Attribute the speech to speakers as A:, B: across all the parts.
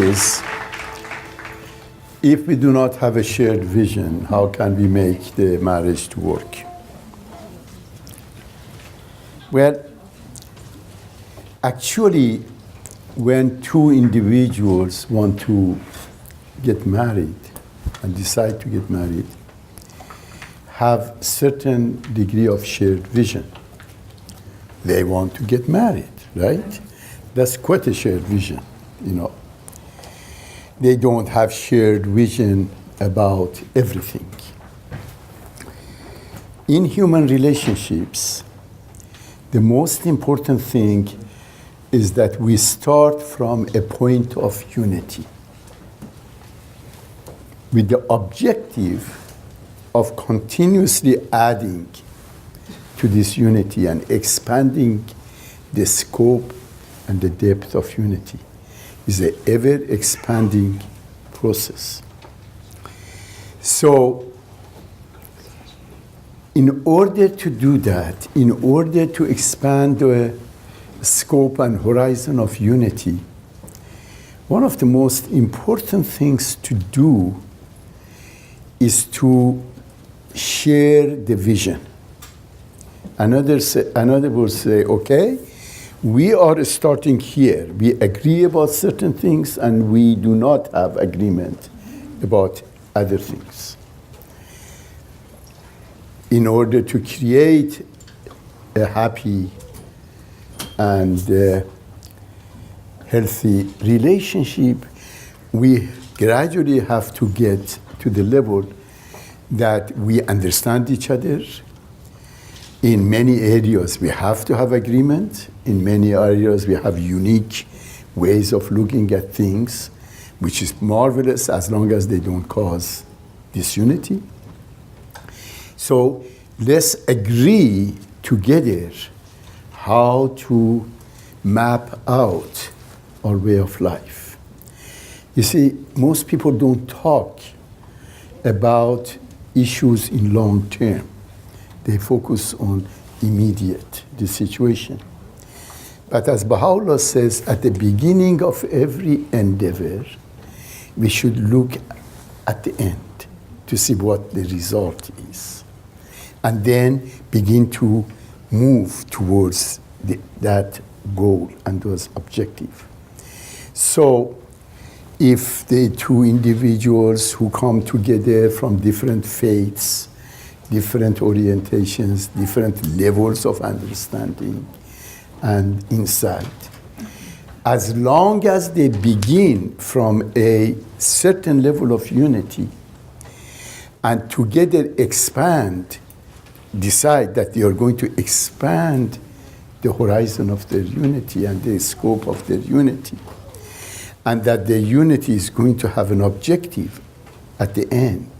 A: is, if we do not have a shared vision, how can we make the marriage to work? Well, actually, when two individuals want to get married and decide to get married, have certain degree of shared vision. They want to get married, right? That's quite a shared vision, you know. They don't have shared vision about everything. In human relationships, the most important thing is that we start from a point of unity with the objective of continuously adding to this unity and expanding the scope and the depth of unity. Is an ever-expanding process. So, in order to do that, in order to expand the scope and horizon of unity, one of the most important things to do is to share the vision. Another will say, okay, we are starting here. We agree about certain things and we do not have agreement about other things. In order to create a happy and healthy relationship, we gradually have to get to the level that we understand each other. In many areas, we have to have agreement. In many areas, we have unique ways of looking at things, which is marvelous as long as they don't cause disunity. So let's agree together how to map out our way of life. You see, most people don't talk about issues in long term. They focus on immediate, the situation. But as Baha'u'llah says, at the beginning of every endeavor, we should look at the end to see what the result is. And then begin to move towards that goal and those objectives. So if the two individuals who come together from different faiths, different orientations, different levels of understanding and insight, as long as they begin from a certain level of unity and together decide that they are going to expand the horizon of their unity and the scope of their unity, and that the unity is going to have an objective at the end.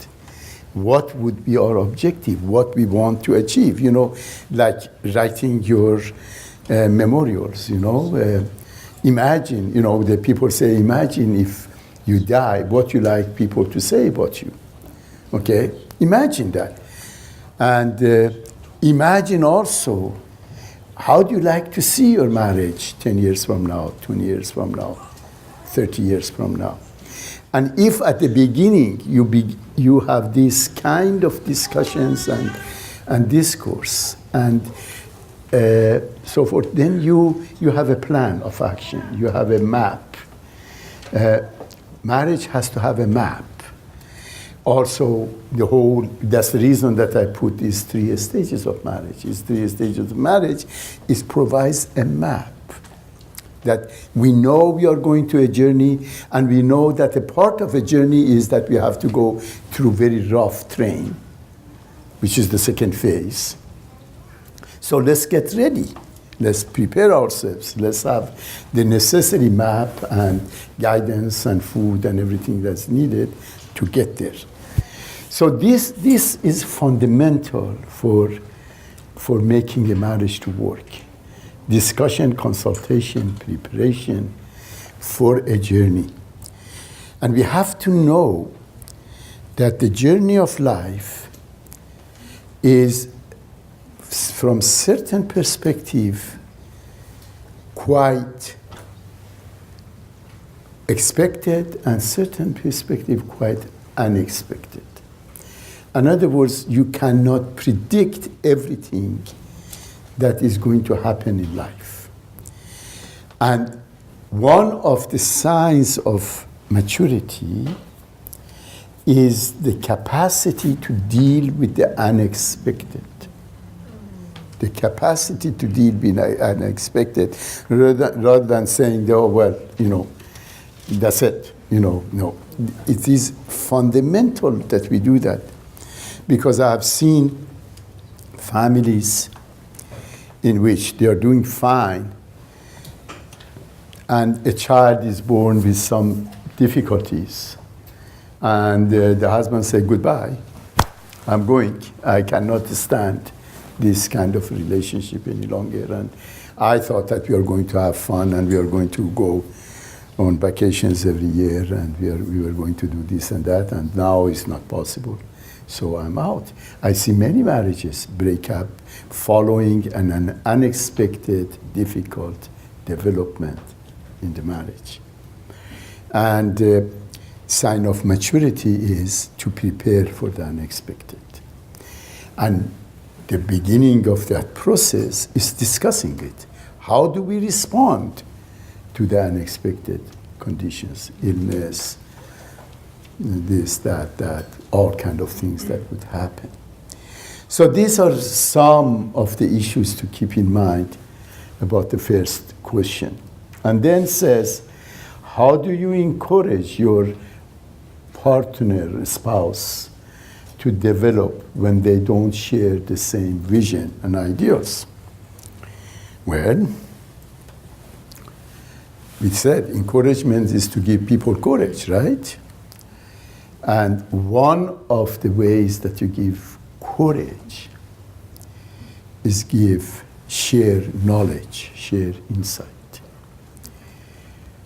A: What would be our objective? What we want to achieve? You know, like writing your memorials, you know. Imagine, you know, the people say, imagine if you die, what you like people to say about you. Okay? Imagine that. And imagine also, how do you like to see your marriage 10 years from now, 20 years from now, 30 years from now? And if at the beginning you have these kind of discussions and discourse and so forth, then you have a plan of action, you have a map. Marriage has to have a map. Also, that's the reason that I put these 3 stages of marriage. These 3 stages of marriage provides a map that we know we are going to a journey, and we know that a part of a journey is that we have to go through very rough terrain, which is the second phase. So let's get ready. Let's prepare ourselves. Let's have the necessary map and guidance and food and everything that's needed to get there. So this is fundamental for making a marriage to work. Discussion, consultation, preparation for a journey. And we have to know that the journey of life is, from certain perspective, quite expected and certain perspective quite unexpected. In other words, you cannot predict everything that is going to happen in life. And one of the signs of maturity is the capacity to deal with the unexpected. The capacity to deal with the unexpected, rather than saying, oh, well, that's it. No. It is fundamental that we do that. Because I have seen families in which they are doing fine, and a child is born with some difficulties, and the husband says, goodbye, I'm going. I cannot stand this kind of relationship any longer. And I thought that we are going to have fun and we are going to go on vacations every year and we were going to do this and that, and now it's not possible. So I'm out. I see many marriages break up following an unexpected, difficult development in the marriage. And sign of maturity is to prepare for the unexpected. And the beginning of that process is discussing it. How do we respond to the unexpected conditions, illness, this, that, all kind of things that would happen. So these are some of the issues to keep in mind about the first question. And then says, how do you encourage your partner, spouse, to develop when they don't share the same vision and ideals? Well, we said encouragement is to give people courage, right? And one of the ways that you give courage is share knowledge, share insight.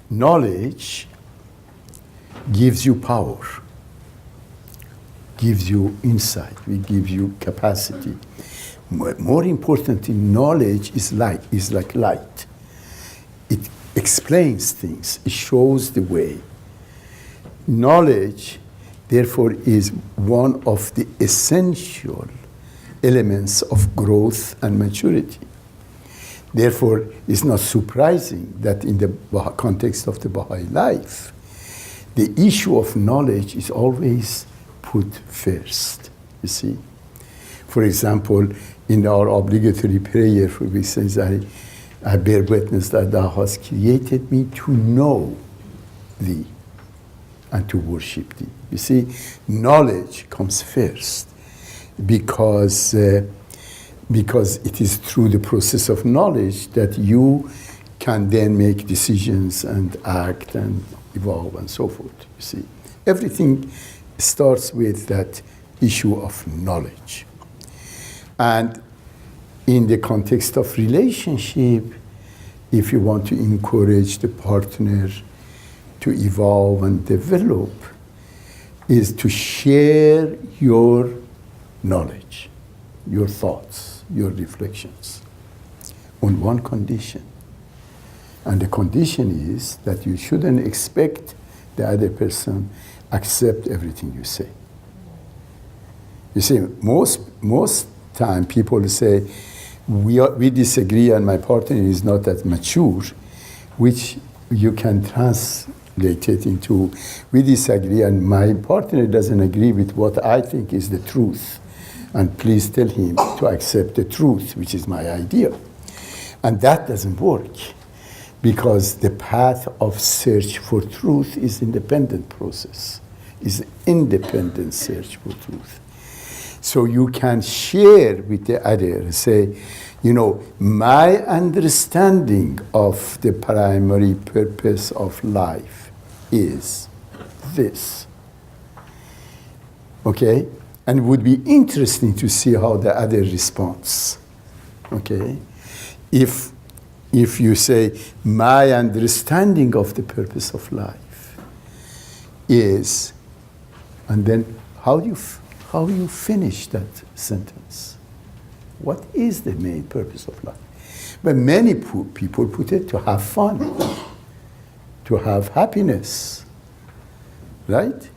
A: Knowledge gives you power, gives you insight, it gives you capacity. More importantly, knowledge is like light. It explains things, it shows the way. Knowledge, therefore, is one of the essential elements of growth and maturity. Therefore, it's not surprising that in the context of the Baha'i life, the issue of knowledge is always put first, you see. For example, in our obligatory prayer, we say, I bear witness that thou hast created me to know thee and to worship thee. You see, knowledge comes first because it is through the process of knowledge that you can then make decisions and act and evolve and so forth. You see, everything starts with that issue of knowledge. And in the context of relationship, if you want to encourage the partner to evolve and develop, is to share your knowledge, your thoughts, your reflections, on one condition. And the condition is that you shouldn't expect the other person accept everything you say. You see, most time people say, we disagree and my partner is not that mature, which you can translate it into, we disagree and my partner doesn't agree with what I think is the truth. And please tell him to accept the truth, which is my idea. And that doesn't work, because the path of search for truth is independent process, is independent search for truth. So you can share with the other, say, my understanding of the primary purpose of life is this. Okay? And it would be interesting to see how the other responds. Okay? If you say, my understanding of the purpose of life is, and then how do you finish that sentence? What is the main purpose of life? But many people put it to have fun, to have happiness, right?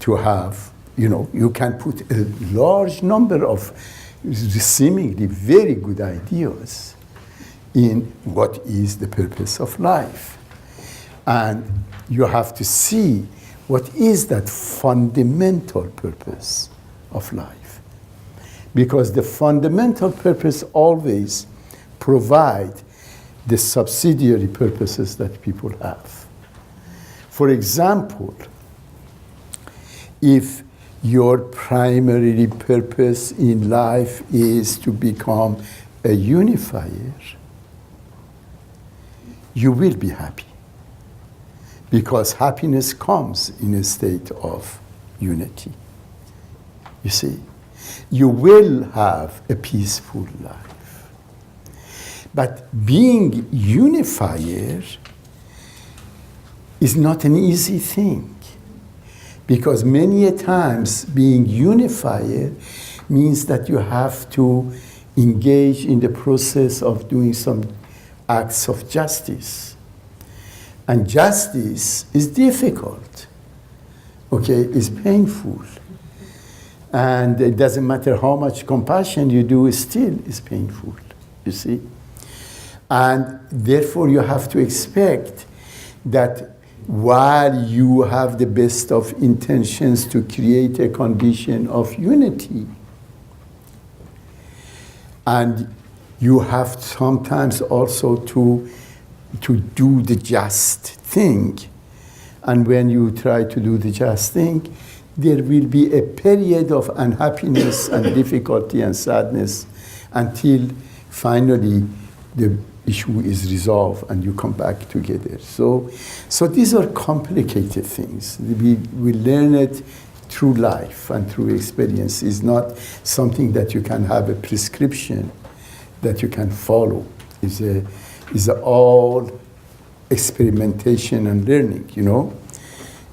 A: To have, you can put a large number of seemingly very good ideas in what is the purpose of life. And you have to see what is that fundamental purpose of life. Because the fundamental purpose always provide the subsidiary purposes that people have. For example, if your primary purpose in life is to become a unifier, you will be happy. Because happiness comes in a state of unity. You see, you will have a peaceful life. But being unifier is not an easy thing. Because many a times being unifier means that you have to engage in the process of doing some acts of justice. And justice is difficult, okay? It's painful. And it doesn't matter how much compassion you do, it still is painful, you see? And therefore you have to expect that while you have the best of intentions to create a condition of unity, and you have sometimes also to do the just thing. And when you try to do the just thing, there will be a period of unhappiness and difficulty and sadness until finally the issue is resolved and you come back together. So these are complicated things. We learn it through life and through experience. It's not something that you can have a prescription that you can follow. It's all experimentation and learning,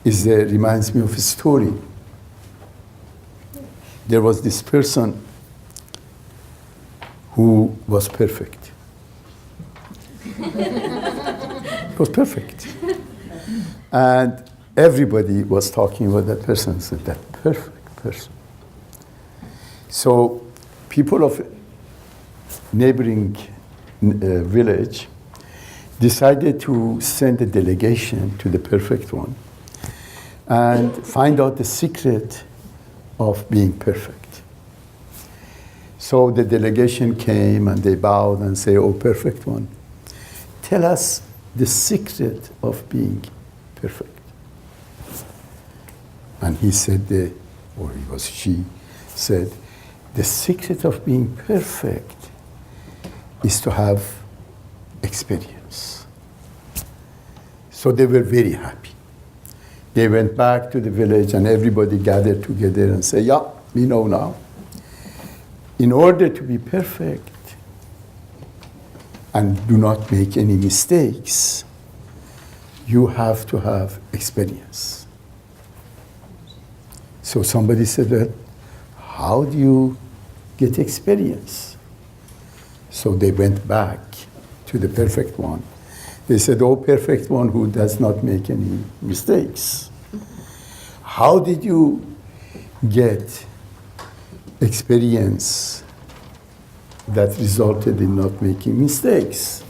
A: It reminds me of a story. There was this person who was perfect. It was perfect. And everybody was talking about that person, said that perfect person. So people of neighboring village decided to send a delegation to the perfect one and find out the secret of being perfect. So the delegation came and they bowed and said, "Oh, perfect one, tell us the secret of being perfect." And he said, she said, "The secret of being perfect is to have experience." So they were very happy. They went back to the village and everybody gathered together and said, "Yeah, we know now. In order to be perfect and do not make any mistakes, you have to have experience." So somebody said, "Well, how do you get experience?" So they went back to the perfect one. They said, "Oh, perfect one who does not make any mistakes. How did you get experience that resulted in not making mistakes?"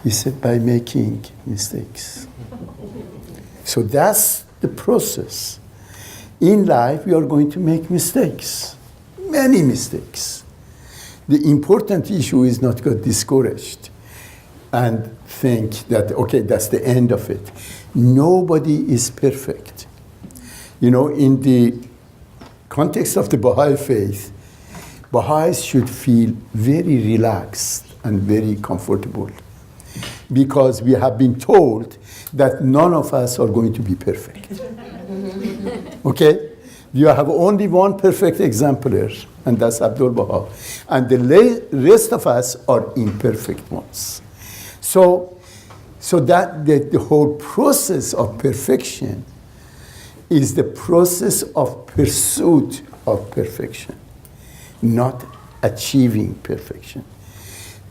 A: He said, "By making mistakes." So that's the process. In life, we are going to make mistakes, many mistakes. The important issue is not to get discouraged and think that, okay, that's the end of it. Nobody is perfect. In the context of the Baha'i faith, Baha'is should feel very relaxed and very comfortable because we have been told that none of us are going to be perfect. Okay? You have only one perfect exemplar, and that's Abdul Baha. And the rest of us are imperfect ones. So that the whole process of perfection is the process of pursuit of perfection, not achieving perfection.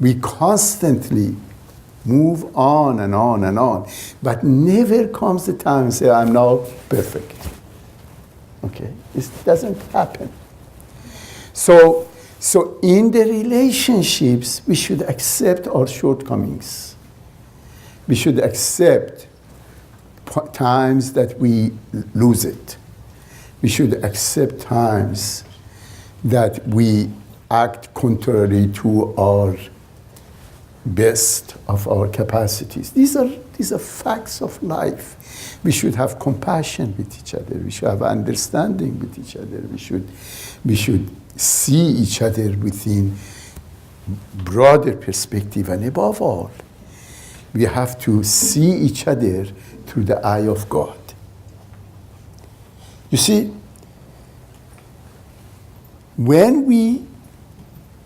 A: We constantly move on and on and on. But never comes the time and say, I'm now perfect. Okay? It doesn't happen. So in the relationships, we should accept our shortcomings. We should accept times that we lose it. We should accept times that we act contrary to our best of our capacities. These are facts of life. We should have compassion with each other. We should have understanding with each other. We should see each other within broader perspective, and above all, we have to see each other through the eye of God. You see, when we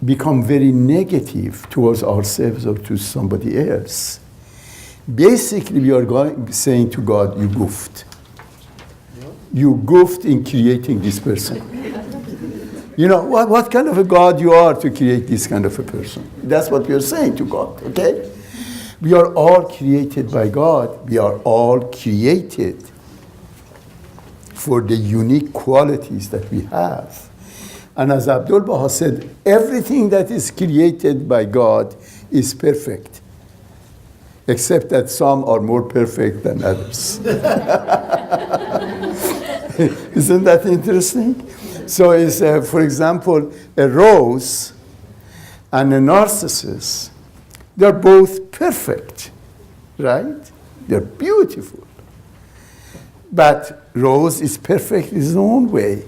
A: become very negative towards ourselves or to somebody else, basically we are saying to God, you goofed. You goofed in creating this person. You know, what kind of a God you are to create this kind of a person? That's what we are saying to God, okay? We are all created by God. We are all created for the unique qualities that we have. And as Abdul Baha said, everything that is created by God is perfect, except that some are more perfect than others. Isn't that interesting? So it's, for example, a rose and a narcissus, they're both perfect, right? They're beautiful. But rose is perfect in its own way,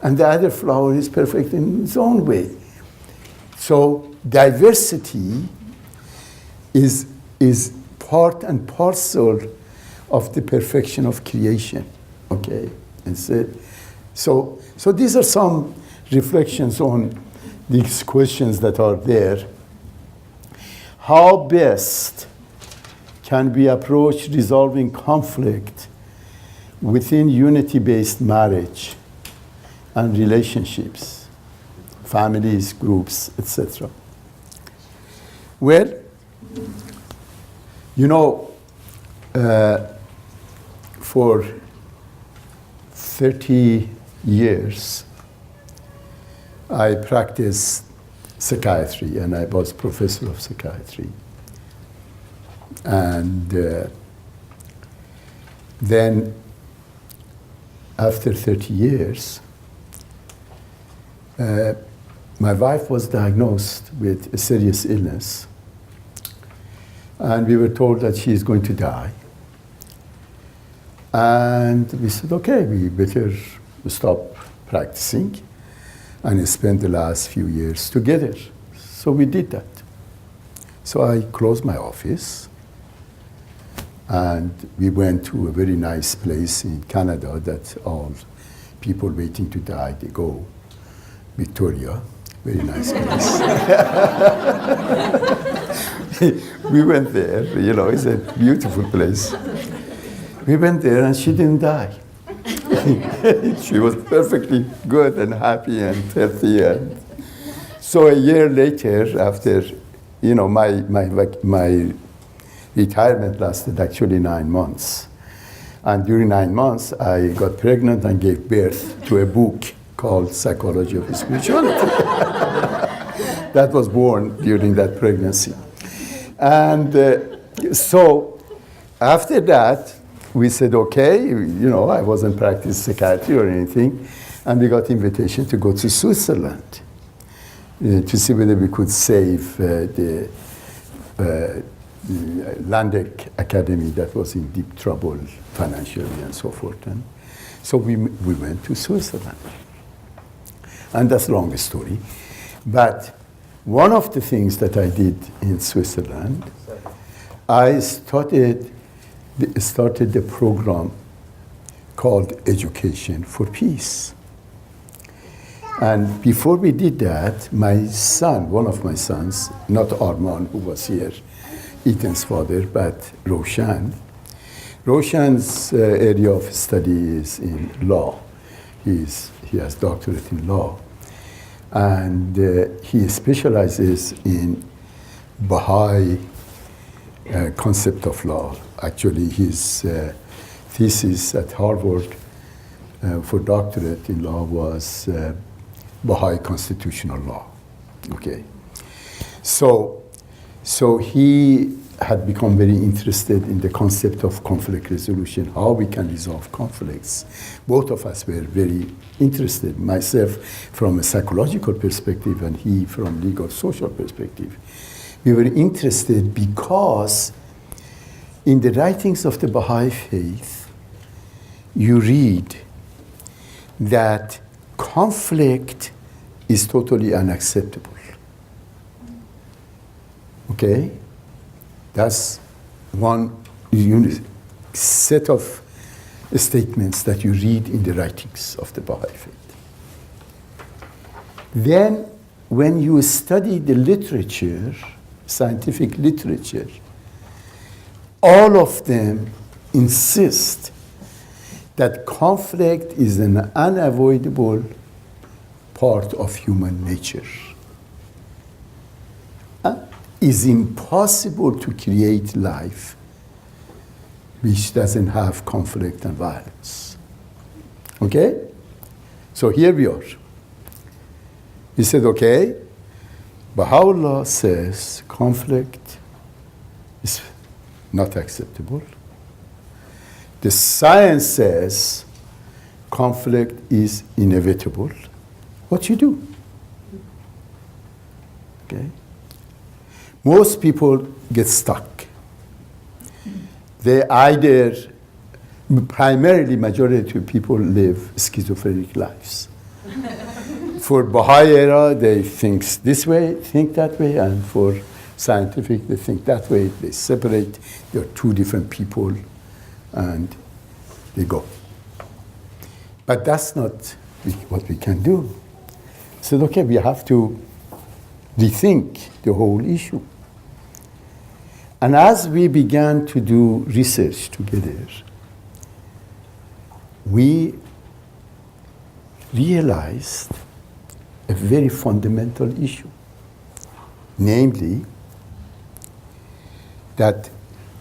A: and the other flower is perfect in its own way. So diversity is part and parcel of the perfection of creation, okay? And so these are some reflections on these questions that are there. How best can we approach resolving conflict within unity-based marriage and relationships, families, groups, etc.? Well, you know, for 30 years, I practiced psychiatry, and I was professor of psychiatry. And then, after 30 years, my wife was diagnosed with a serious illness, and we were told that she is going to die. And we said, okay, we better stop practicing and spend the last few years together. So we did that. So I closed my office, and we went to a very nice place in Canada that all people waiting to die, they go, Victoria, very nice place. We went there, you know, it's a beautiful place. We went there and she didn't die. She was perfectly good and happy and healthy. And so a year later, after, you know, my retirement lasted actually 9 months. And during 9 months, I got pregnant and gave birth to a book called Psychology of Spirituality. That was born during that pregnancy. And so after that, we said, okay, you know, I wasn't practicing psychiatry or anything, and we got invitation to go to Switzerland to see whether we could save the Landeck Academy that was in deep trouble financially and so forth. And so we went to Switzerland. And that's a long story. But one of the things that I did in Switzerland, I started the program called Education for Peace. And before we did that, my son, one of my sons, not Arman, who was here, Ethan's father, but Roshan. Roshan's area of study is in law. He has doctorate in law. And he specializes in Baha'i concept of law. Actually, his thesis at Harvard for doctorate in law was Baha'i constitutional law. Okay, so he had become very interested in the concept of conflict resolution, how we can resolve conflicts. Both of us were very interested, myself from a psychological perspective and he from legal social perspective. We were interested because in the writings of the Baha'i faith, you read that conflict is totally unacceptable. Okay? That's one set of statements that you read in the writings of the Baha'i faith. Then, when you study the literature, scientific literature, all of them insist that conflict is an unavoidable part of human nature. It's impossible to create life which doesn't have conflict and violence. Okay? So here we are. We said, okay, Baha'u'llah says conflict is not acceptable. The science says conflict is inevitable. What you do? Okay? Most people get stuck. They either, primarily majority of people live schizophrenic lives. For Baha'i era, they think this way, think that way, and for scientific, they think that way. They separate. They're two different people, and they go. But that's not what we can do. So, okay, we have to rethink the whole issue. And as we began to do research together, we realized a very fundamental issue, namely that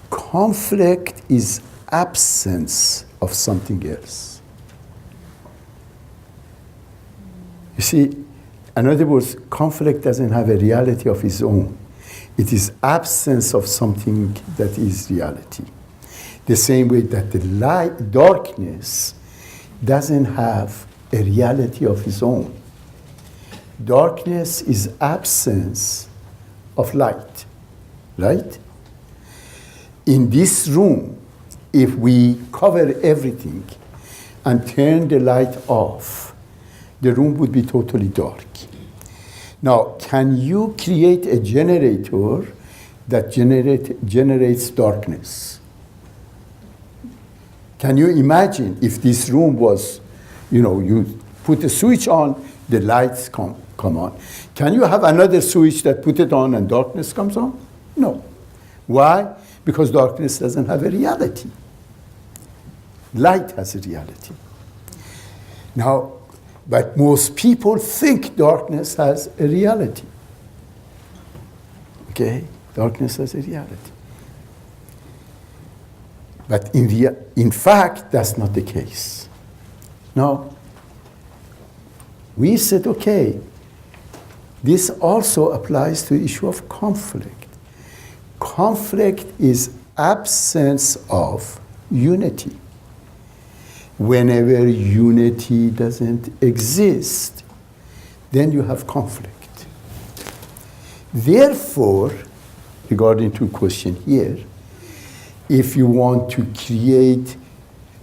A: conflict is absence of something else. You see, in other words, conflict doesn't have a reality of its own. It is absence of something that is reality. The same way that the light, darkness doesn't have a reality of its own. Darkness is absence of light, right? In this room, if we cover everything and turn the light off, the room would be totally dark. Now, can you create a generator that generates darkness? Can you imagine if this room was, you put a switch on, the lights come on. Can you have another switch that put it on and darkness comes on? No. Why? Because darkness doesn't have a reality. Light has a reality. Now, but most people think darkness has a reality. Okay? Darkness has a reality. But in fact, that's not the case. Now, we said, okay, this also applies to the issue of conflict. Conflict is absence of unity. Whenever unity doesn't exist, then you have conflict. Therefore, regarding to question here, if you want to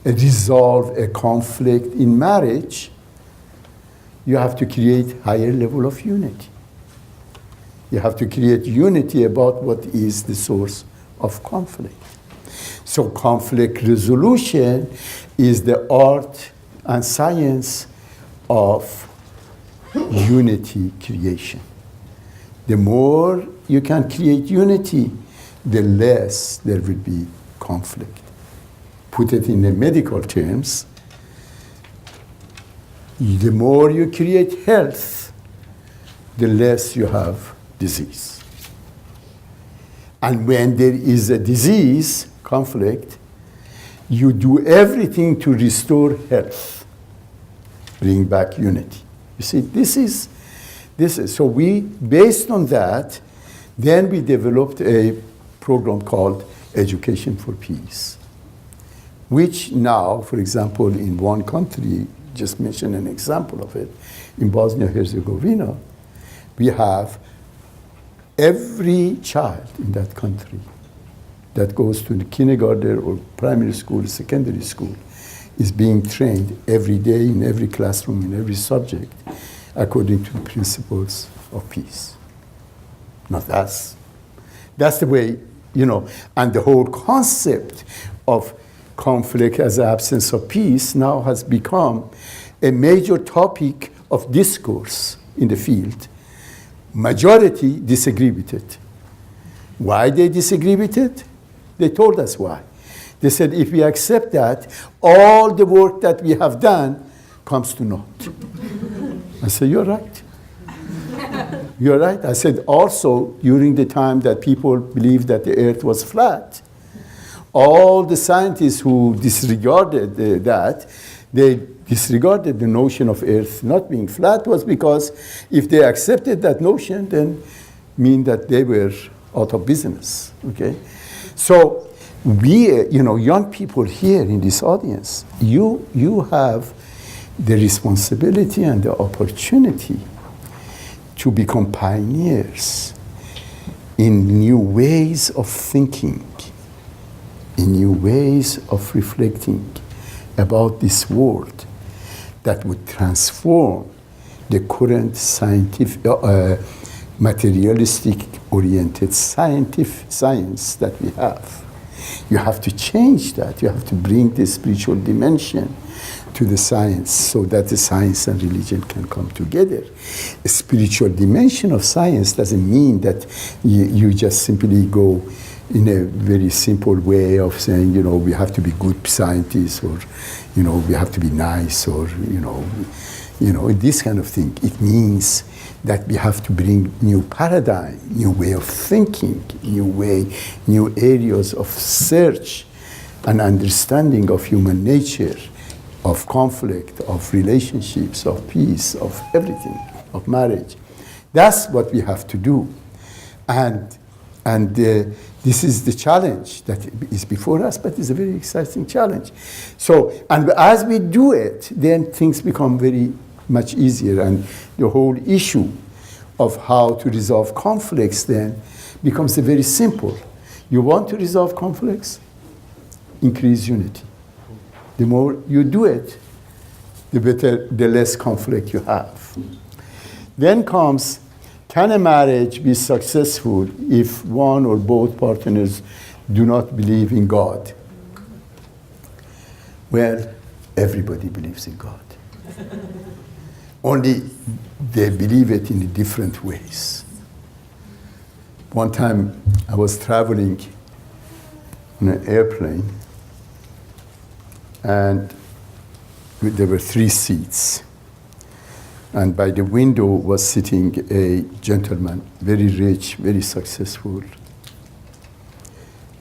A: resolve a conflict in marriage, you have to create higher level of unity. You have to create unity about what is the source of conflict. So conflict resolution is the art and science of unity creation. The more you can create unity, the less there will be conflict. Put it in the medical terms, the more you create health, the less you have disease. And when there is a disease, conflict, you do everything to restore health, bring back unity. You see, this is, so we, based on that, then we developed a program called Education for Peace, which now, for example, in one country, just mention an example of it, in Bosnia-Herzegovina, we have every child in that country that goes to the kindergarten or primary school, secondary school, is being trained every day in every classroom, in every subject, according to the principles of peace. Now that's the way, and the whole concept of conflict as absence of peace now has become a major topic of discourse in the field. Majority disagree with it. Why they disagree with it? They told us why. They said, if we accept that, all the work that we have done comes to naught. I said, you're right. You're right. I said, also, during the time that people believed that the earth was flat, all the scientists who disregarded that, they disregarded the notion of earth not being flat, was because if they accepted that notion, then mean that they were out of business, okay? So we, young people here in this audience, you have the responsibility and the opportunity to become pioneers in new ways of thinking, in new ways of reflecting about this world that would transform the current scientific, materialistic-oriented science that we have. You have to change that. You have to bring the spiritual dimension to the science so that the science and religion can come together. A spiritual dimension of science doesn't mean that you just simply go in a very simple way of saying, we have to be good scientists, or, we have to be nice, or, this kind of thing. It means that we have to bring new paradigm, new way of thinking, new areas of search and understanding of human nature, of conflict, of relationships, of peace, of everything, of marriage. That's what we have to do. And this is the challenge that is before us, but it's a very exciting challenge. So, and as we do it, then things become very much easier, and the whole issue of how to resolve conflicts then becomes very simple. You want to resolve conflicts? Increase unity. The more you do it, the better, the less conflict you have. Then comes, can a marriage be successful if one or both partners do not believe in God? Well, everybody believes in God. Only they believe it in different ways. One time I was traveling on an airplane, and there were 3 seats. And by the window was sitting a gentleman, very rich, very successful.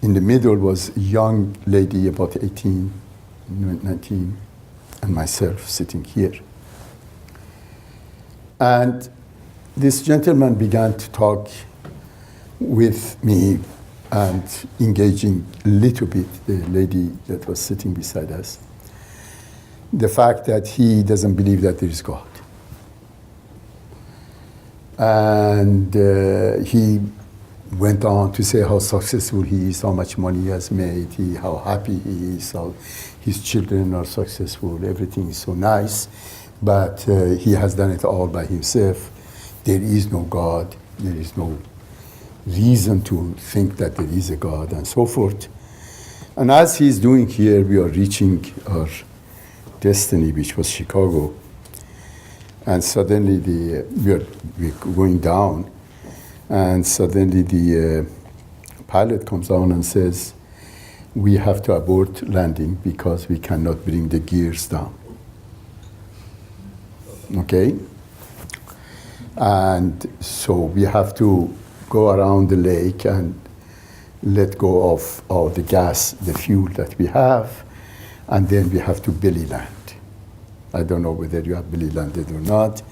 A: In the middle was a young lady, about 18, 19, and myself sitting here. And this gentleman began to talk with me and engaging a little bit the lady that was sitting beside us. The fact that he doesn't believe that there is God. And he went on to say how successful he is, how much money he has made, how happy he is, how his children are successful, everything is so nice, but he has done it all by himself. There is no God, there is no reason to think that there is a God, and so forth. And as he's doing here, we are reaching our destiny, which was Chicago. And suddenly we're going down, and suddenly the pilot comes down and says, we have to abort landing because we cannot bring the gears down. Okay? And so we have to go around the lake and let go of all the gas, the fuel that we have, and then we have to belly land. I don't know whether you have belly landed or not.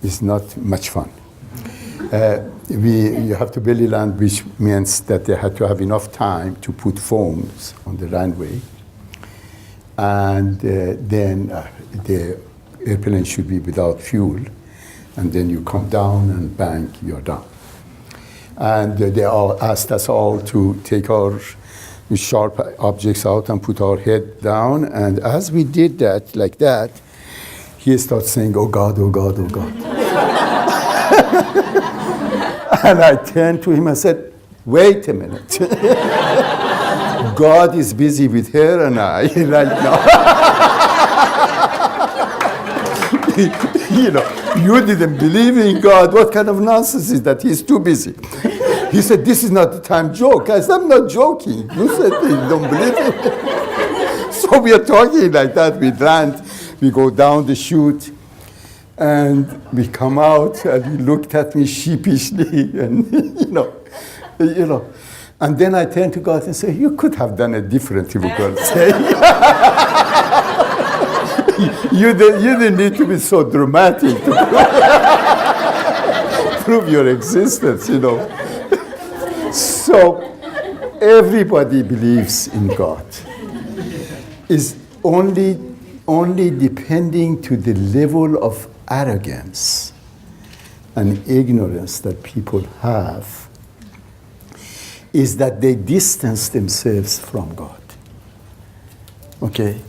A: It's not much fun. You have to belly land, which means that they had to have enough time to put foams on the runway. And then the airplane should be without fuel. And then you come down and bang, you're done. And they all asked us all to take our sharp objects out and put our head down. And as we did that, like that, he started saying, "Oh God, oh God, oh God." And I turned to him and said, "Wait a minute. God is busy with her and I right now." You didn't believe in God. What kind of nonsense is that? He's too busy. He said, "This is not the time to joke." I said, "I'm not joking. You said you don't believe it." So we are talking like that. We land, we go down the chute, and we come out, and he looked at me sheepishly, and and then I turned to God and said, "You could have done it differently, for God's sake." You didn't need to be so dramatic to prove your existence, So everybody believes in God. It's only depending to the level of arrogance and ignorance that people have is that they distance themselves from God. Okay?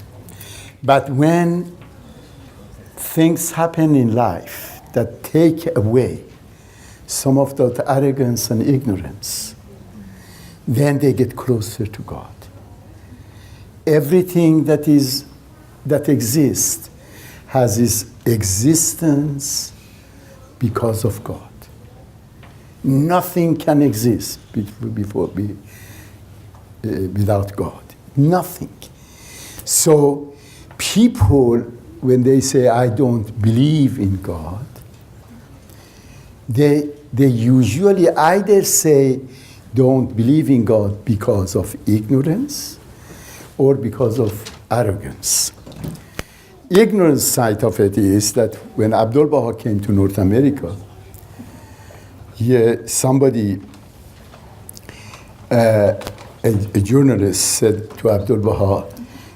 A: But when things happen in life that take away some of that arrogance and ignorance, then they get closer to God. Everything that exists has its existence because of God. Nothing can exist without God. Nothing. So people, when they say, "I don't believe in God," they usually either say, "Don't believe in God" because of ignorance or because of arrogance. Ignorance side of it is that when Abdul Baha came to North America, somebody, a journalist said to Abdul Baha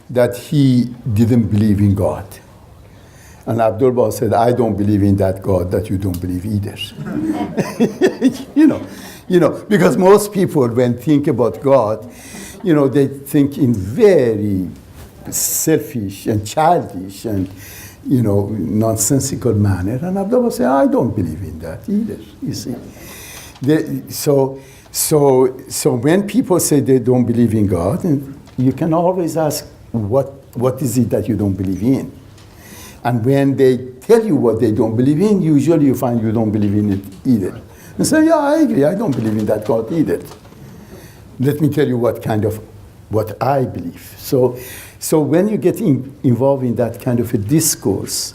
A: that he didn't believe in God. And Abdul Baha said, "I don't believe in that God that you don't believe either." Because most people, when think about God, they think in very selfish and childish and, nonsensical manner. And Abdul Baha said, "I don't believe in that either," you see. So when people say they don't believe in God, and you can always ask, what is it that you don't believe in? And when they tell you what they don't believe in, usually you find you don't believe in it either. And say, "Yeah, I agree, I don't believe in that God either. Let me tell you what I believe." So when you get involved in that kind of a discourse,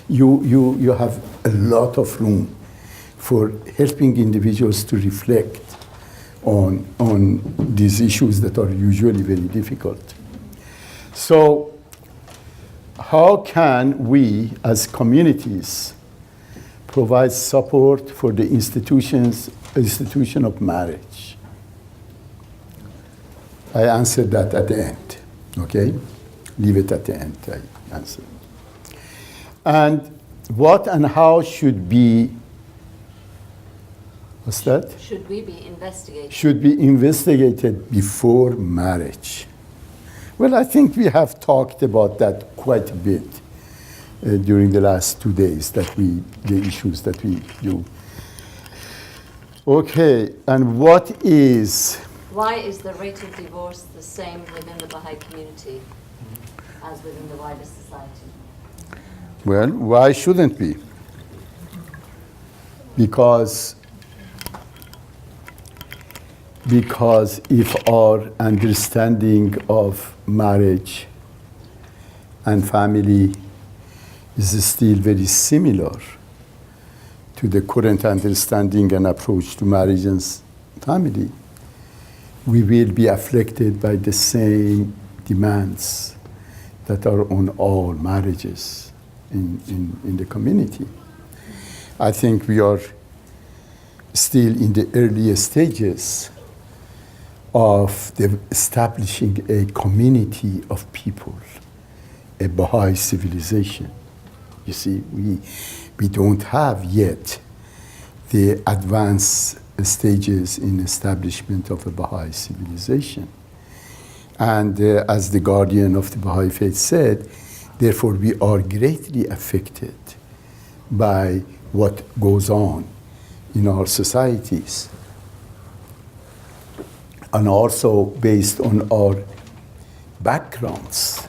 A: you have a lot of room for helping individuals to reflect on these issues that are usually very difficult. So how can we as communities provide support for the institution of marriage? I answered that at the end, okay? Leave it at the end, I answered. And what and how should be, what's that?
B: Should we be investigated?
A: Should be investigated before marriage. Well, I think we have talked about that quite a bit during the last 2 days, the issues that we do. Okay, and
B: why is the rate of divorce the same within the Baha'i community as within the wider society?
A: Well, why shouldn't we? Because if our understanding of marriage and family is still very similar to the current understanding and approach to marriage and family, we will be afflicted by the same demands that are on all marriages in the community. I think we are still in the early stages of establishing a community of people, a Baha'i civilization. You see, we don't have yet the advanced stages in establishment of a Baha'i civilization. And as the guardian of the Baha'i faith said, therefore we are greatly affected by what goes on in our societies. And also based on our backgrounds,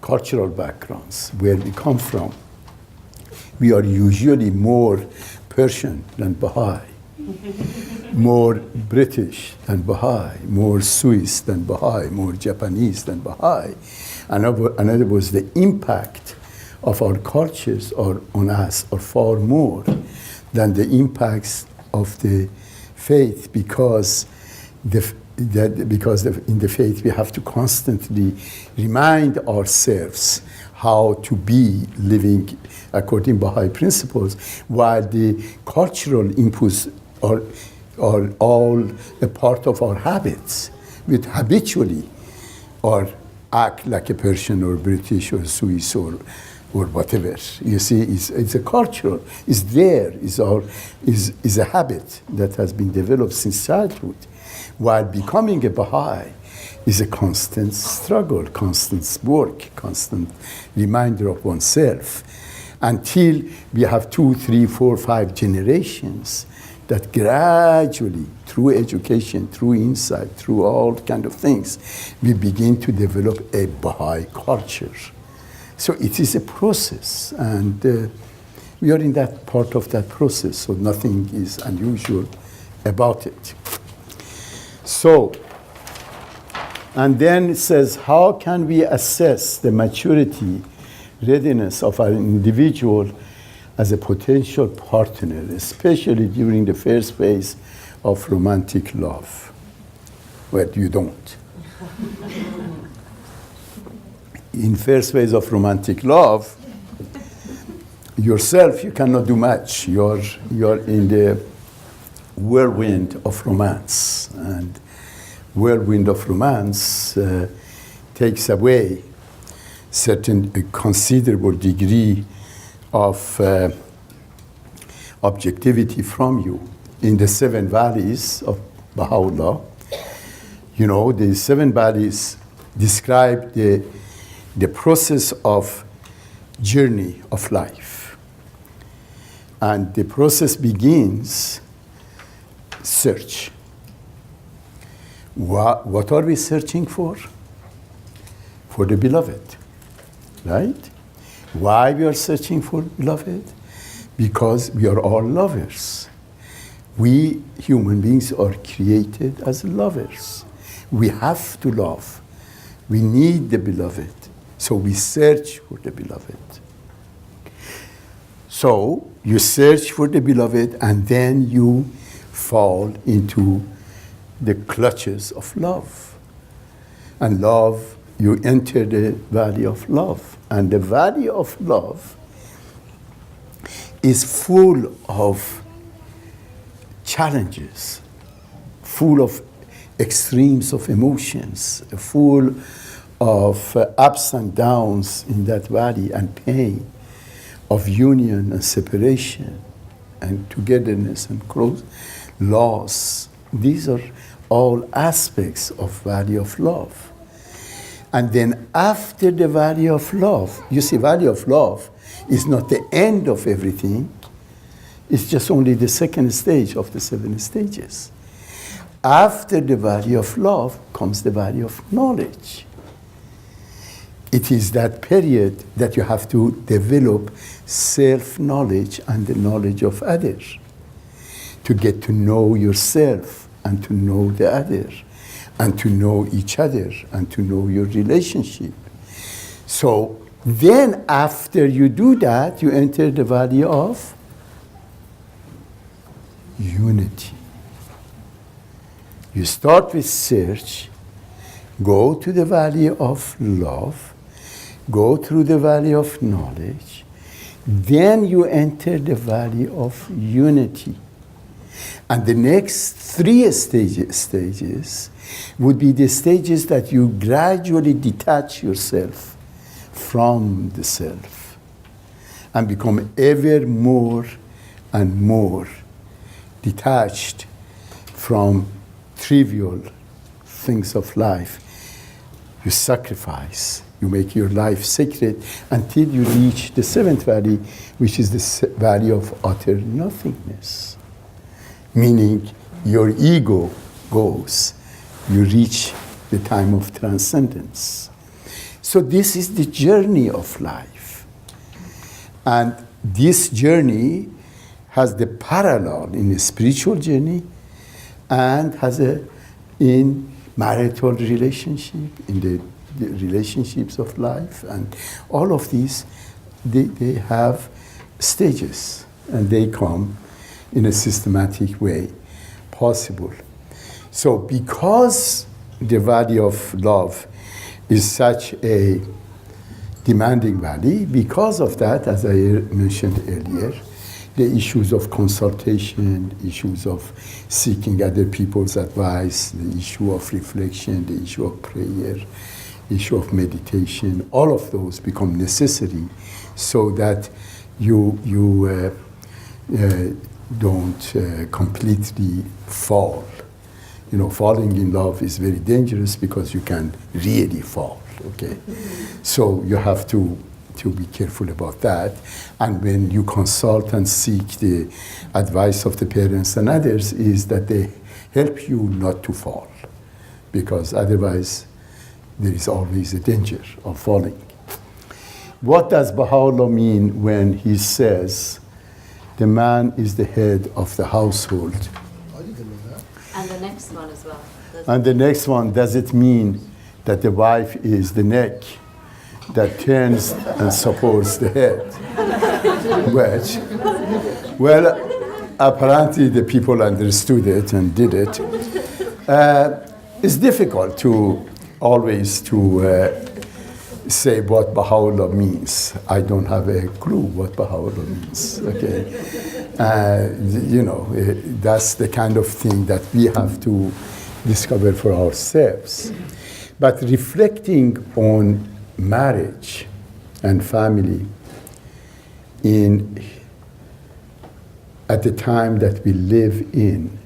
A: cultural backgrounds, where we come from. We are usually more Persian than Baha'i, more British than Baha'i, more Swiss than Baha'i, more Japanese than Baha'i. In other words, the impact of our cultures on us are far more than the impacts of the faith, because in the faith we have to constantly remind ourselves how to be living according to Baha'i principles, while the cultural inputs are all a part of our habits. We habitually or act like a Persian or British or Swiss or whatever. You see, it's a cultural, it's there, is a habit that has been developed since childhood. While becoming a Baha'i is a constant struggle, constant work, constant reminder of oneself, until we have 2, 3, 4, 5 generations that gradually, through education, through insight, through all kind of things, we begin to develop a Baha'i culture. So it is a process, and we are in that part of that process, so nothing is unusual about it. So, and then it says, how can we assess the maturity, readiness of an individual as a potential partner, especially during the first phase of romantic love? Well, you don't. In first phase of romantic love, yourself, you cannot do much. You're in the whirlwind of romance, and whirlwind of romance takes away a considerable degree of objectivity from you. In the 7 valleys of Baha'u'llah, you know, the 7 valleys describe the process of journey of life. And the process begins search. What are we searching for? For the beloved, right? Why we are searching for beloved? Because we are all lovers. We human beings are created as lovers. We have to love. We need the beloved. So we search for the beloved. So you search for the beloved, and then you fall into the clutches of love. And love, you enter the valley of love. And the valley of love is full of challenges, full of extremes of emotions, full of ups and downs in that valley, and pain of union and separation and togetherness and close loss. These are all aspects of valley of love. And then after the valley of love, you see, valley of love is not the end of everything. It's just only the second stage of the 7 stages. After the valley of love comes the valley of knowledge. It is that period that you have to develop self-knowledge and the knowledge of others, to get to know yourself and to know the other, and to know each other, and to know your relationship. So then after you do that, you enter the valley of unity. You start with search, go to the valley of love, go through the valley of knowledge, then you enter the valley of unity. And the next three stages would be the stages that you gradually detach yourself from the self and become ever more and more detached from trivial things of life. You sacrifice, you make your life sacred until you reach the seventh valley, which is the valley of utter nothingness. Meaning your ego goes, you reach the time of transcendence. So this is the journey of life. And this journey has the parallel in a spiritual journey and has in marital relationship, in the relationships of life, and all of these, they have stages, and they come in a systematic way possible. So because the valley of love is such a demanding valley, because of that, as I mentioned earlier, the issues of consultation, issues of seeking other people's advice, the issue of reflection, the issue of prayer, issue of meditation, all of those become necessary so that you don't completely fall. You know, falling in love is very dangerous because you can really fall, okay? So you have to be careful about that. And when you consult and seek the advice of the parents and others, is that they help you not to fall, because otherwise there is always a danger of falling. What does Baha'u'llah mean when he says the man is the head of the household?
B: And the next one as well.
A: And the next one, does it mean that the wife is the neck that turns and supports the head? Well, apparently the people understood it and did it. It's difficult to always say what Baha'u'llah means. I don't have a clue what Baha'u'llah means, okay? That's the kind of thing that we have to discover for ourselves. But reflecting on marriage and family at the time that we live in,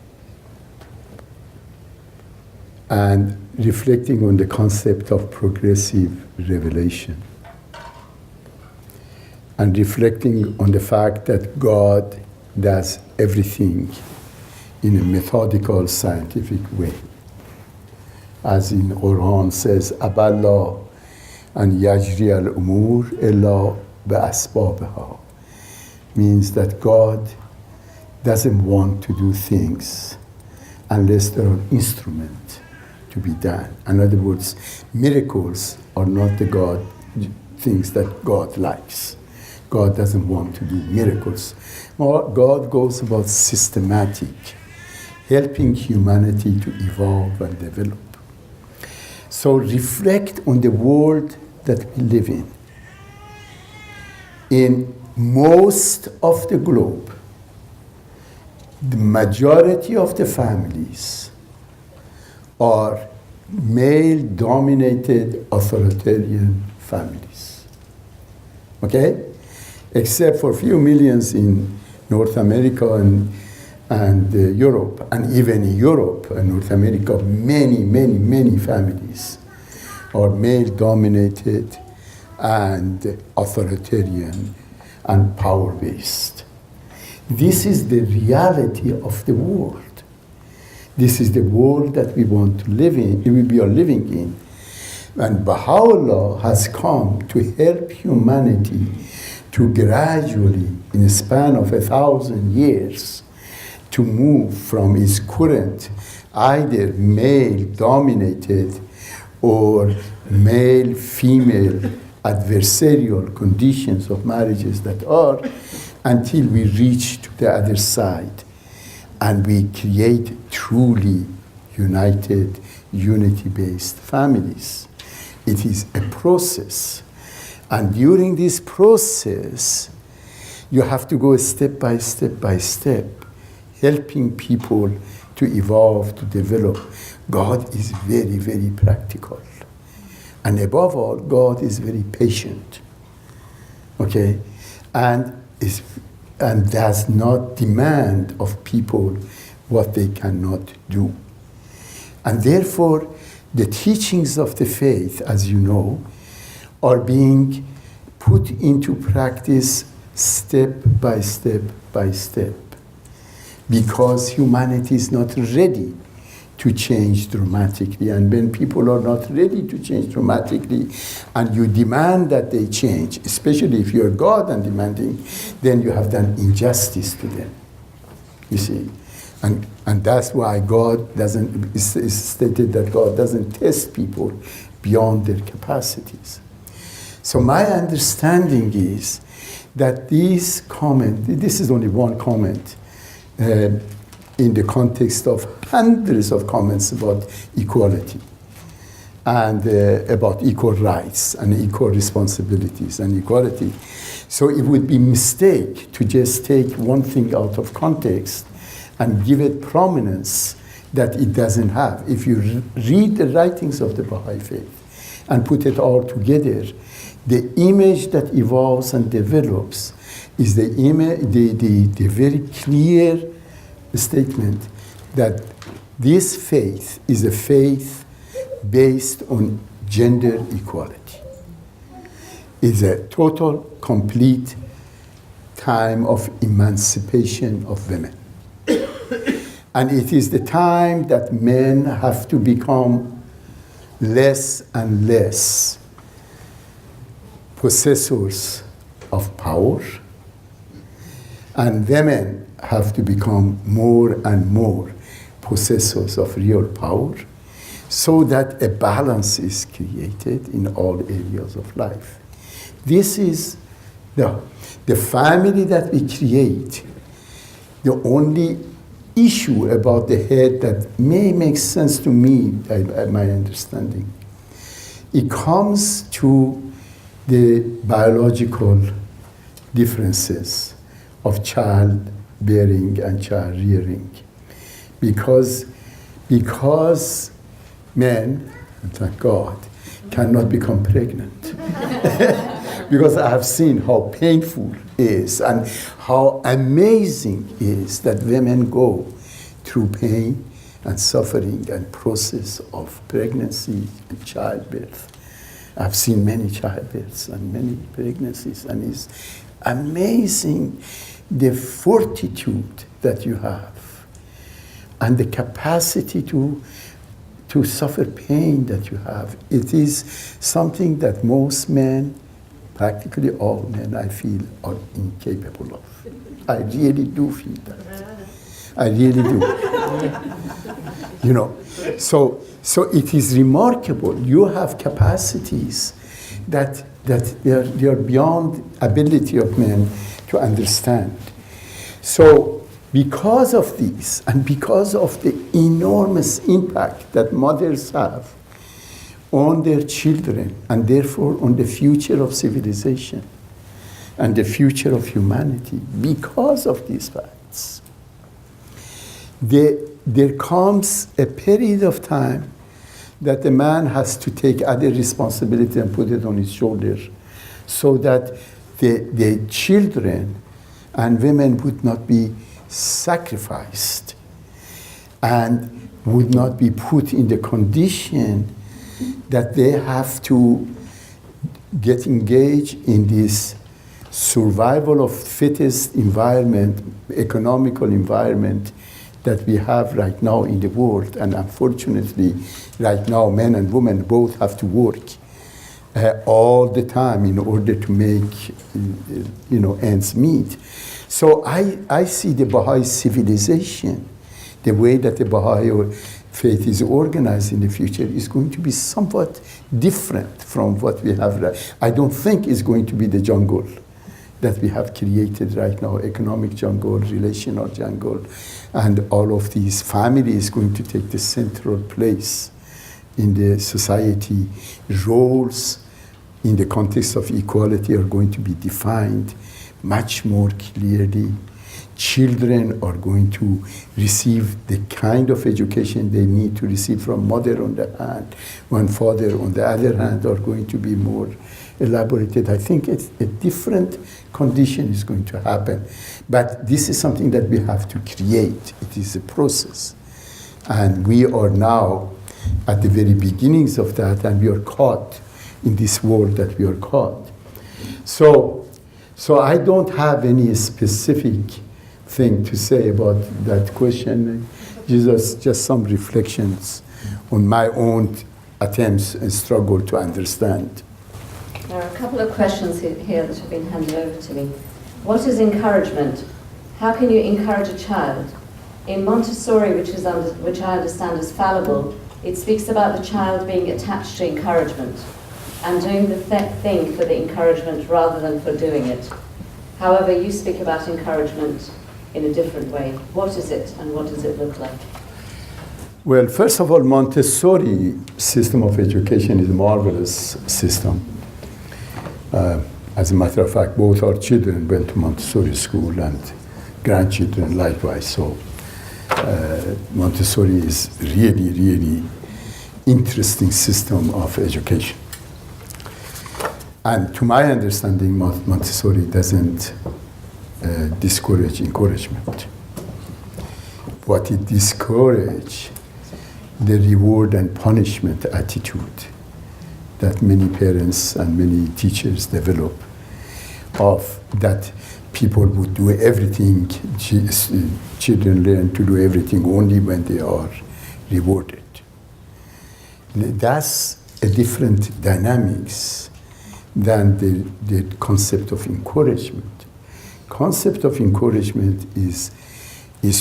A: and reflecting on the concept of progressive revelation, and reflecting on the fact that God does everything in a methodical, scientific way. As in Quran says, Aballah an yajri al-umur illa bi-asbabiha, means that God doesn't want to do things unless there are instruments to be done. In other words, miracles are not the things that God likes. God doesn't want to do miracles. God goes about systematic, helping humanity to evolve and develop. So reflect on the world that we live in. In most of the globe, the majority of the families are male-dominated authoritarian families. Okay? Except for a few millions in North America and Europe, and even in Europe and North America, many families are male-dominated and authoritarian and power-based. This is the reality of the world. This is the world that we want to live in, we are living in. And Baha'u'llah has come to help humanity to gradually, in a span of 1,000 years, to move from its current either male-dominated or male-female adversarial conditions of marriages that are, until we reach to the other side and we create truly united, unity-based families. It is a process. And during this process, you have to go step by step by step, helping people to evolve, to develop. God is very, very practical. And above all, God is very patient. Okay? And does not demand of people what they cannot do. And therefore, the teachings of the faith, as you know, are being put into practice step by step by step, because humanity is not ready to change dramatically. And when people are not ready to change dramatically, and you demand that they change, especially if you're God and demanding, then you have done injustice to them. You see? And that's why God doesn't, it's stated that God doesn't test people beyond their capacities. So my understanding is that these comments, this is only one comment, in the context of hundreds of comments about equality and about equal rights and equal responsibilities and equality. So it would be a mistake to just take one thing out of context and give it prominence that it doesn't have. If you read the writings of the Baha'i faith and put it all together, the image that evolves and develops is the very clear statement that this faith is a faith based on gender equality. It's a total, complete time of emancipation of women. And it is the time that men have to become less and less possessors of power, and women have to become more and more possessors of real power, so that a balance is created in all areas of life. This is the family that we create. The only issue about the head that may make sense to me, my understanding, it comes to the biological differences of childbearing and child rearing. Because men, thank God, cannot become pregnant. Because I have seen how painful it is and how amazing it is that women go through pain and suffering and process of pregnancy and childbirth. I've seen many childbirths and many pregnancies, and it's amazing the fortitude that you have and the capacity to suffer pain that you have. It is something that most men, practically all men, I feel, are incapable of. I really do feel that. I really do. You know, so it is remarkable. You have capacities that they are beyond ability of men to understand. So because of this, and because of the enormous impact that mothers have on their children, and therefore on the future of civilization and the future of humanity, because of these facts, there comes a period of time that the man has to take other responsibility and put it on his shoulders, so that the children and women would not be sacrificed and would not be put in the condition that they have to get engaged in this survival of fittest environment, economical environment that we have right now in the world. And unfortunately, right now, men and women both have to work all the time in order to make ends meet. So I see the Baha'i civilization, the way that the Baha'i faith is organized in the future, is going to be somewhat different from what we have right. I don't think it's going to be the jungle. that we have created right now, economic jungle, relational jungle, and all of these families going to take the central place in the society. Roles in the context of equality are going to be defined much more clearly. Children are going to receive the kind of education they need to receive from mother on the hand, when father on the other hand are going to be more elaborated. I think it's a different condition is going to happen. But this is something that we have to create. It is a process. And we are now at the very beginnings of that, and we are caught in this world that we are caught. So I don't have any specific thing to say about that question. Just some reflections on my own attempts and struggle to understand.
B: There are a couple of questions here that have been handed over to me. What is encouragement? How can you encourage a child? In Montessori, which I understand is fallible, it speaks about the child being attached to encouragement and doing the thing for the encouragement rather than for doing it. However, you speak about encouragement in a different way. What is it and what does it look like?
A: Well, first of all, Montessori system of education is a marvelous system. As a matter of fact, both our children went to Montessori school and grandchildren likewise. So Montessori is really, really interesting system of education. And to my understanding, Montessori doesn't discourage encouragement. What it discourages, the reward and punishment attitude that many parents and many teachers develop, of that people would do everything, children learn to do everything only when they are rewarded. That's a different dynamics than the concept of encouragement. Concept of encouragement is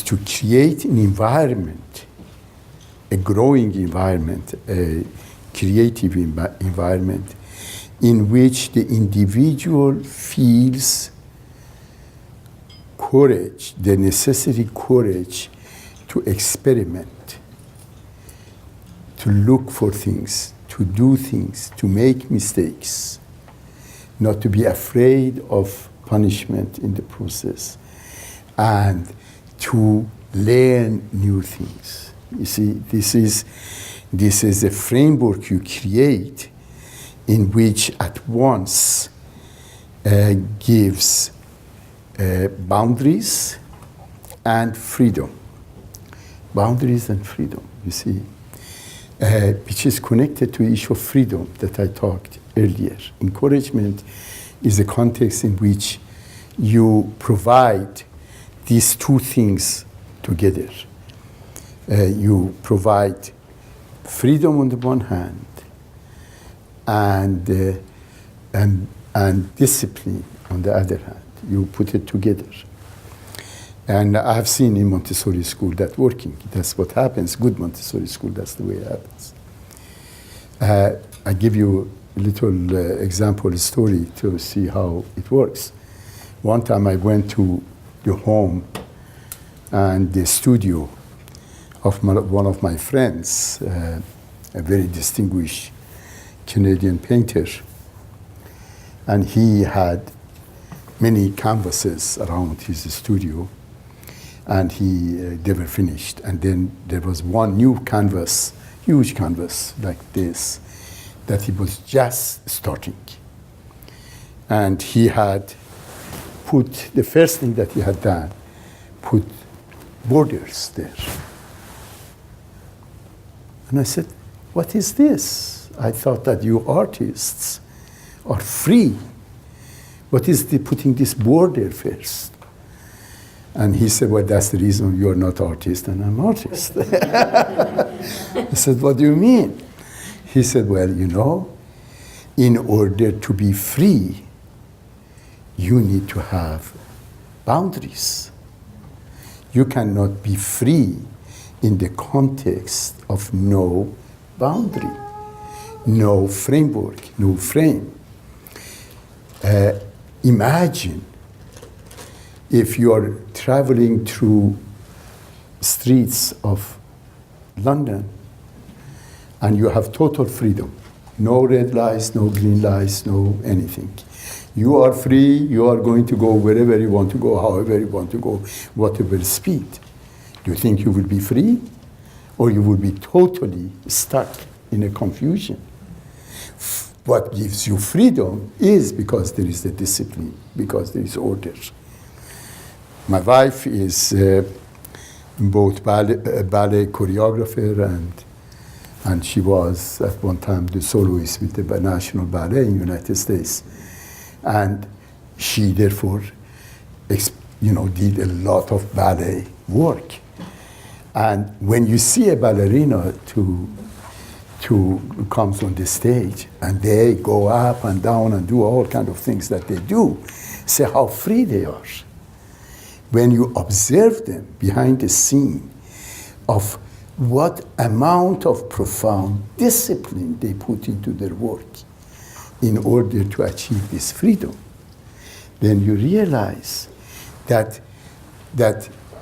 A: to create an environment, a growing environment, a creative environment in which the individual feels courage, the necessary courage to experiment, to look for things, to do things, to make mistakes, not to be afraid of punishment in the process, and to learn new things. You see, this is a framework you create in which at once gives boundaries and freedom. Boundaries and freedom, you see, which is connected to the issue of freedom that I talked earlier. Encouragement is a context in which you provide these two things together. You provide freedom on the one hand and discipline on the other hand. You put it together. And I have seen in Montessori school that working. That's what happens. Good Montessori school, that's the way it happens. I give you a little example story to see how it works. One time I went to the home and the studio of one of my friends, a very distinguished Canadian painter. And he had many canvases around his studio, and they were finished. And then there was one new canvas, huge canvas like this, that he was just starting. And he had put, the first thing that he had done, put borders there. And I said, what is this? I thought that you artists are free. What is putting this border first? And he said, well, that's the reason you're not artist and I'm artist. I said, what do you mean? He said, well, you know, in order to be free, you need to have boundaries. You cannot be free in the context of no boundary, no framework, no frame. imagine if you are traveling through streets of London and you have total freedom. No red lights, no green lights, no anything. You are free, you are going to go wherever you want to go, however you want to go, whatever speed. Do you think you will be free? Or you will be totally stuck in a confusion? What gives you freedom is because there is a discipline, because there is order. My wife is both ballet choreographer and she was at one time the soloist with the National Ballet in the United States. And she therefore did a lot of ballet work. And when you see a ballerina to comes on the stage and they go up and down and do all kind of things that they do, say how free they are. When you observe them behind the scene of what amount of profound discipline they put into their work in order to achieve this freedom, then you realize that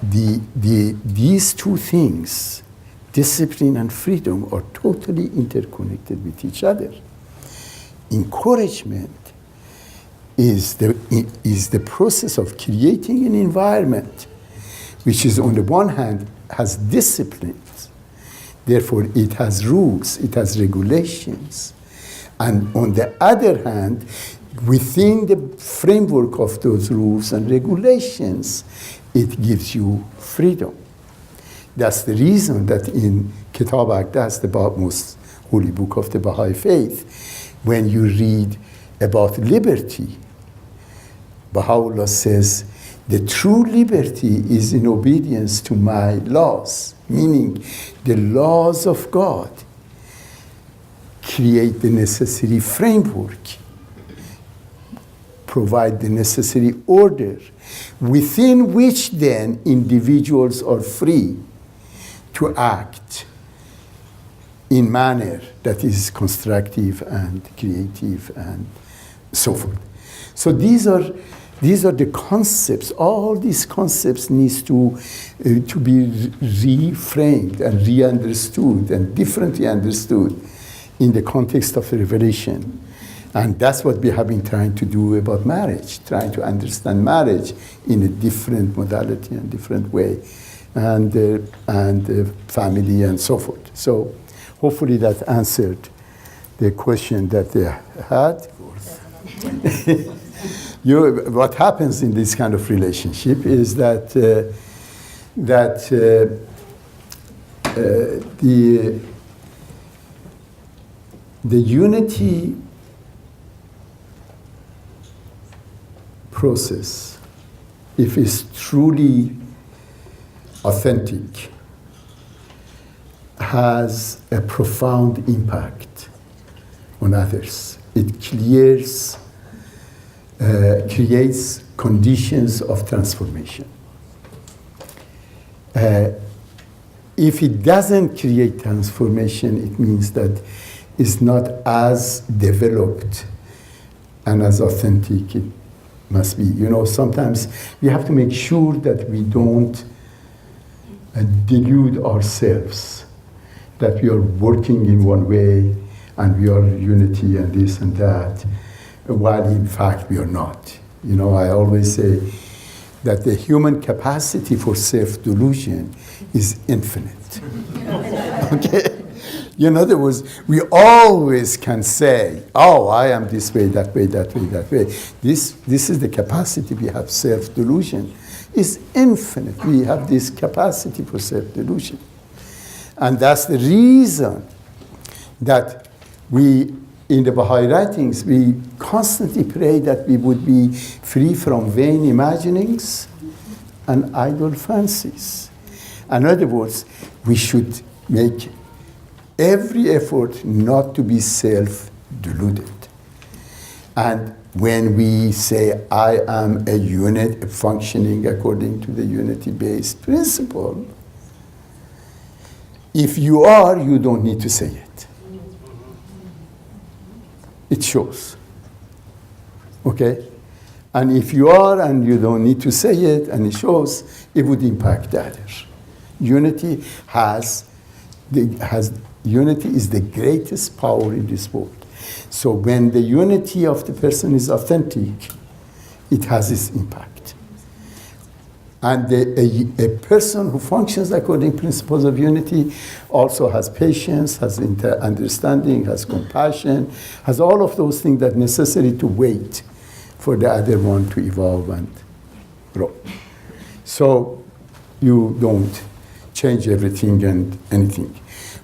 A: these two things, discipline and freedom, are totally interconnected with each other. Encouragement is the process of creating an environment which is, on the one hand, has disciplines, therefore it has rules, it has regulations, and on the other hand, within the framework of those rules and regulations, it gives you freedom. That's the reason that in Kitab Aqdas, the most holy book of the Baha'i faith, when you read about liberty, Baha'u'llah says, the true liberty is in obedience to my laws, meaning the laws of God create the necessary framework, provide the necessary order, within which then individuals are free to act in manner that is constructive and creative and so forth. So these are the concepts. All these concepts needs to be reframed and re-understood and differently understood in the context of the revelation. And that's what we have been trying to do about marriage, trying to understand marriage in a different modality and different way, and family and so forth. So hopefully that answered the question that they had. What happens in this kind of relationship is that the unity process, if it's truly authentic, has a profound impact on others. It creates conditions of transformation. If it doesn't create transformation, it means that it's not as developed and as authentic it must be. Sometimes we have to make sure that we don't delude ourselves, that we are working in one way and we are unity and this and that, while in fact we are not. I always say that the human capacity for self-delusion is infinite. Okay? In other words, we always can say, oh, I am this way, that way, that way, that way. This is the capacity we have. Self-delusion is infinite. We have this capacity for self-delusion. And that's the reason that we, in the Baha'i writings, we constantly pray that we would be free from vain imaginings and idle fancies. In other words, we should make every effort not to be self-deluded. And when we say, I am a unit functioning according to the unity-based principle, if you are, you don't need to say it. It shows. Okay? And if you are and you don't need to say it and it shows, it would impact the others. Unity unity is the greatest power in this world. So when the unity of the person is authentic, it has its impact. And a person who functions according to principles of unity also has patience, has understanding, has compassion, has all of those things that are necessary to wait for the other one to evolve and grow. So you don't change everything and anything.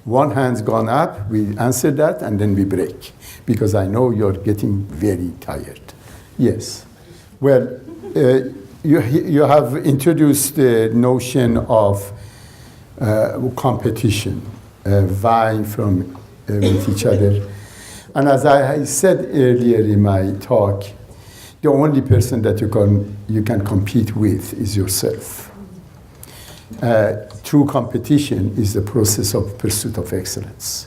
A: One hand's gone up, we answer that, and then we break, because I know you're getting very tired. Yes. Well, you have introduced the notion of competition, vying with each other. And as I said earlier in my talk, the only person that you can compete with is yourself. True competition is the process of pursuit of excellence.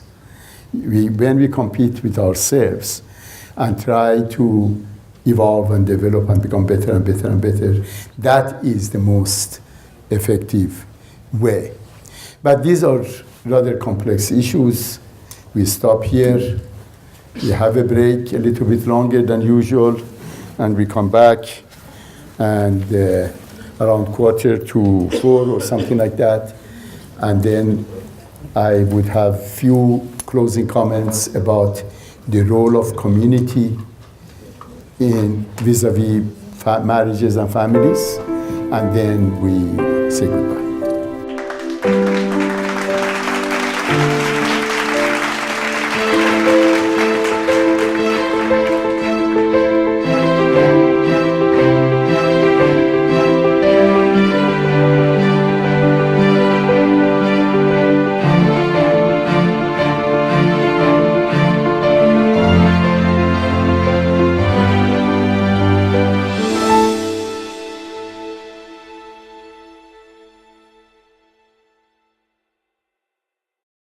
A: When we compete with ourselves and try to evolve and develop and become better and better and better, that is the most effective way. But these are rather complex issues. We stop here, we have a break a little bit longer than usual, and we come back, and around 3:45 or something like that. And then I would have few closing comments about the role of community in vis-a-vis marriages and families, and then we say goodbye.